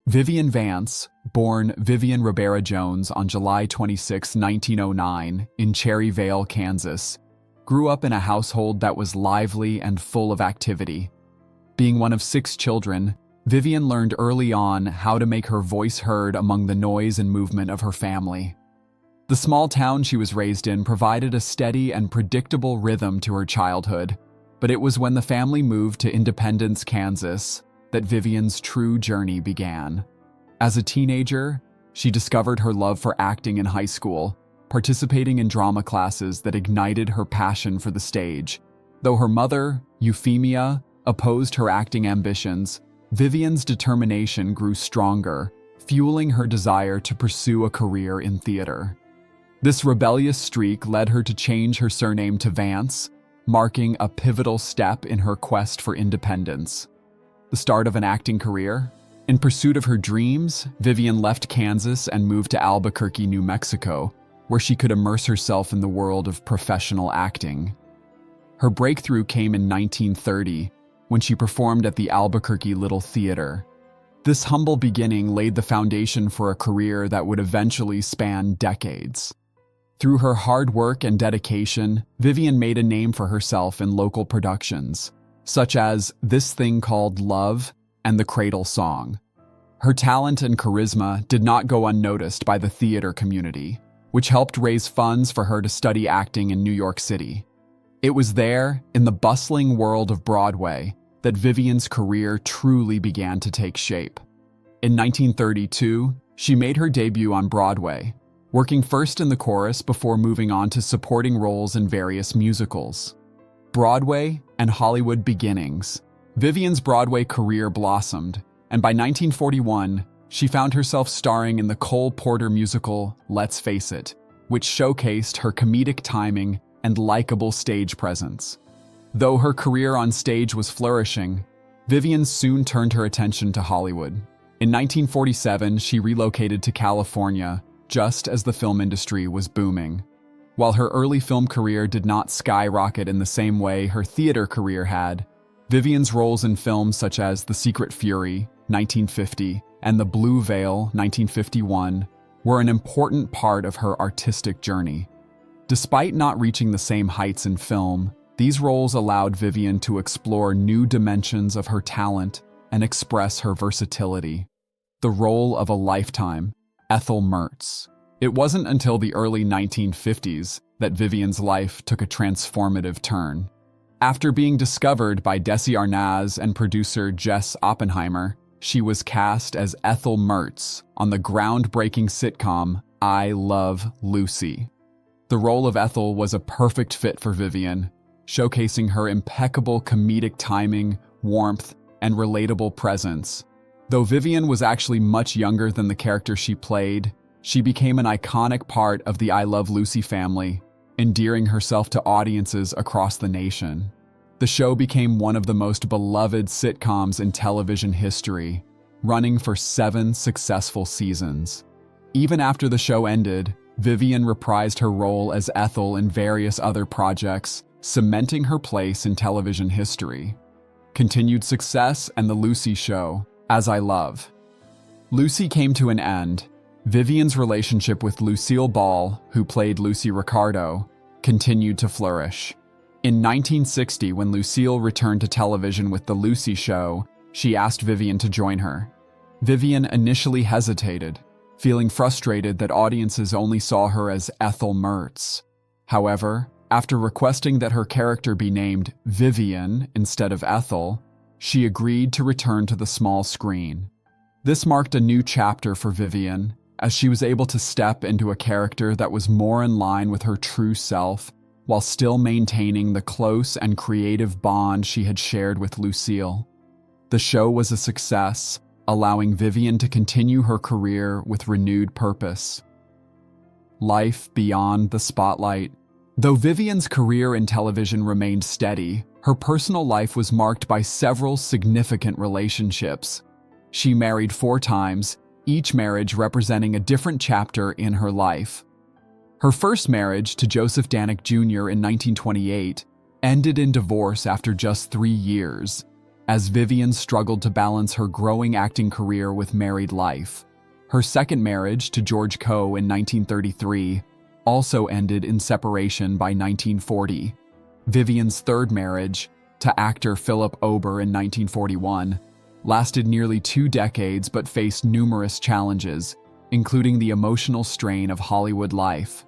Vivian Vance, born Vivian Ribera Jones on July 26, 1909, in Cherry Vale, Kansas, grew up in a household that was lively and full of activity. Being one of 6 children, Vivian learned early on how to make her voice heard among the noise and movement of her family. The small town she was raised in provided a steady and predictable rhythm to her childhood, but it was when the family moved to Independence, Kansas, that Vivian's true journey began. As a teenager, she discovered her love for acting in high school, participating in drama classes that ignited her passion for the stage. Though her mother, Euphemia, opposed her acting ambitions, Vivian's determination grew stronger, fueling her desire to pursue a career in theater. This rebellious streak led her to change her surname to Vance, marking a pivotal step in her quest for independence. The start of an acting career? In pursuit of her dreams, Vivian left Kansas and moved to Albuquerque, New Mexico, where she could immerse herself in the world of professional acting. Her breakthrough came in 1930, when she performed at the Albuquerque Little Theater. This humble beginning laid the foundation for a career that would eventually span decades. Through her hard work and dedication, Vivian made a name for herself in local productions, such as This Thing Called Love and The Cradle Song. Her talent and charisma did not go unnoticed by the theater community, which helped raise funds for her to study acting in New York City. It was there, in the bustling world of Broadway, that Vivian's career truly began to take shape. In 1932, she made her debut on Broadway, working first in the chorus before moving on to supporting roles in various musicals. Broadway and Hollywood beginnings. Vivian's Broadway career blossomed, and by 1941, she found herself starring in the Cole Porter musical Let's Face It, which showcased her comedic timing and likable stage presence. Though her career on stage was flourishing, Vivian soon turned her attention to Hollywood. In 1947, she relocated to California just as the film industry was booming. While her early film career did not skyrocket in the same way her theater career had, Vivian's roles in films such as The Secret Fury, 1950, and The Blue Veil, 1951, were an important part of her artistic journey. Despite not reaching the same heights in film, these roles allowed Vivian to explore new dimensions of her talent and express her versatility. The role of a lifetime, Ethel Mertz. It wasn't until the early 1950s that Vivian's life took a transformative turn. After being discovered by Desi Arnaz and producer Jess Oppenheimer, she was cast as Ethel Mertz on the groundbreaking sitcom I Love Lucy. The role of Ethel was a perfect fit for Vivian, showcasing her impeccable comedic timing, warmth, and relatable presence. Though Vivian was actually much younger than the character she played, she became an iconic part of the I Love Lucy family, endearing herself to audiences across the nation. The show became one of the most beloved sitcoms in television history, running for 7 successful seasons. Even after the show ended, Vivian reprised her role as Ethel in various other projects, cementing her place in television history. Continued success and The Lucy Show, As I Love. Lucy came to an end. Vivian's relationship with Lucille Ball, who played Lucy Ricardo, continued to flourish. In 1960, when Lucille returned to television with The Lucy Show, she asked Vivian to join her. Vivian initially hesitated, feeling frustrated that audiences only saw her as Ethel Mertz. However, after requesting that her character be named Vivian instead of Ethel, she agreed to return to the small screen. This marked a new chapter for Vivian, as she was able to step into a character that was more in line with her true self, while still maintaining the close and creative bond she had shared with Lucille. The show was a success, allowing Vivian to continue her career with renewed purpose. Life beyond the spotlight. Though Vivian's career in television remained steady, her personal life was marked by several significant relationships. She married 4 times, each marriage representing a different chapter in her life. Her first marriage to Joseph Danek Jr. in 1928 ended in divorce after just 3 years. as Vivian struggled to balance her growing acting career with married life. Her second marriage to George Coe in 1933 also ended in separation by 1940. Vivian's third marriage, to actor Philip Ober in 1941, lasted nearly 2 decades but faced numerous challenges, including the emotional strain of Hollywood life.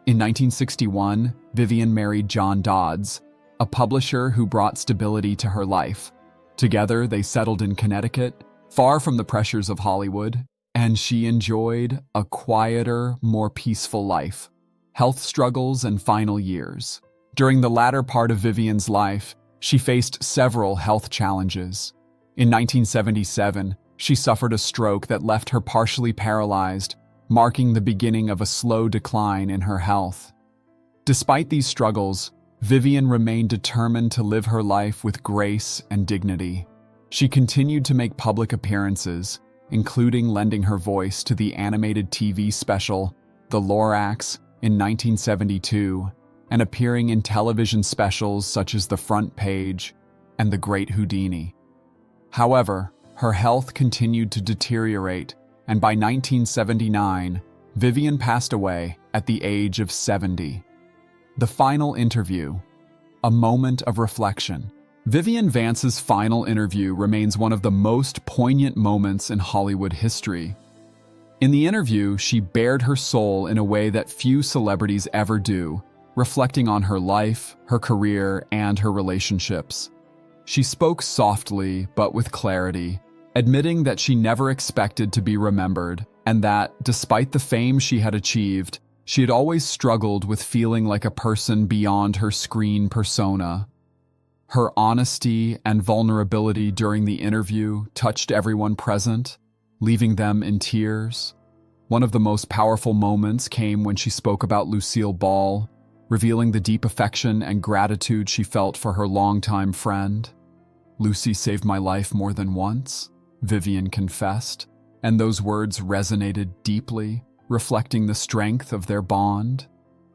In 1961, Vivian married John Dodds, a publisher who brought stability to her life. Together, they settled in Connecticut, far from the pressures of Hollywood, and she enjoyed a quieter, more peaceful life. Health struggles and final years. During the latter part of Vivian's life, she faced several health challenges. In 1977, she suffered a stroke that left her partially paralyzed, marking the beginning of a slow decline in her health. Despite these struggles, Vivian remained determined to live her life with grace and dignity. She continued to make public appearances, including lending her voice to the animated TV special The Lorax in 1972, and appearing in television specials such as The Front Page and The Great Houdini. However, her health continued to deteriorate, and by 1979, Vivian passed away at the age of 70. The final interview, a moment of reflection. Vivian Vance's final interview remains one of the most poignant moments in Hollywood history. In the interview, she bared her soul in a way that few celebrities ever do, reflecting on her life, her career, and her relationships. She spoke softly but with clarity, admitting that she never expected to be remembered, and that, despite the fame she had achieved, she had always struggled with feeling like a person beyond her screen persona. Her honesty and vulnerability during the interview touched everyone present, leaving them in tears. One of the most powerful moments came when she spoke about Lucille Ball, revealing the deep affection and gratitude she felt for her longtime friend. "Lucy saved my life more than once," Vivian confessed, and those words resonated deeply, reflecting the strength of their bond,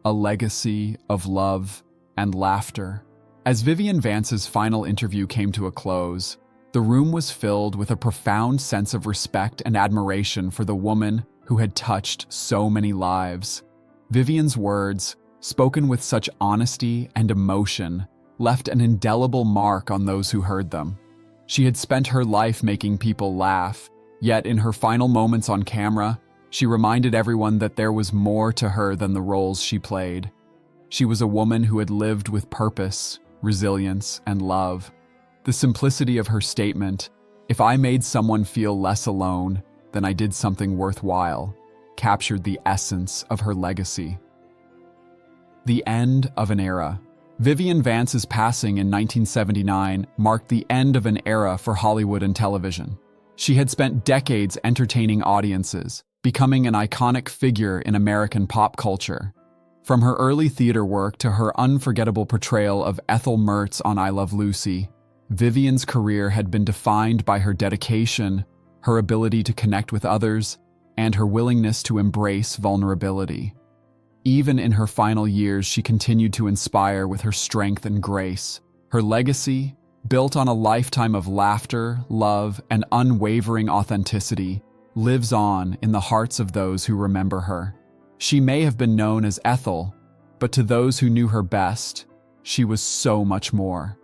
a legacy of love and laughter. As Vivian Vance's final interview came to a close, the room was filled with a profound sense of respect and admiration for the woman who had touched so many lives. Vivian's words, spoken with such honesty and emotion, left an indelible mark on those who heard them. She had spent her life making people laugh, yet in her final moments on camera, she reminded everyone that there was more to her than the roles she played. She was a woman who had lived with purpose, resilience, and love. The simplicity of her statement, "If I made someone feel less alone, then I did something worthwhile," captured the essence of her legacy. The end of an era. Vivian Vance's passing in 1979 marked the end of an era for Hollywood and television. She had spent decades entertaining audiences, becoming an iconic figure in American pop culture. From her early theater work to her unforgettable portrayal of Ethel Mertz on I Love Lucy, Vivian's career had been defined by her dedication, her ability to connect with others, and her willingness to embrace vulnerability. Even in her final years, she continued to inspire with her strength and grace. Her legacy, built on a lifetime of laughter, love, and unwavering authenticity, lives on in the hearts of those who remember her. She may have been known as Ethel, but to those who knew her best, she was so much more.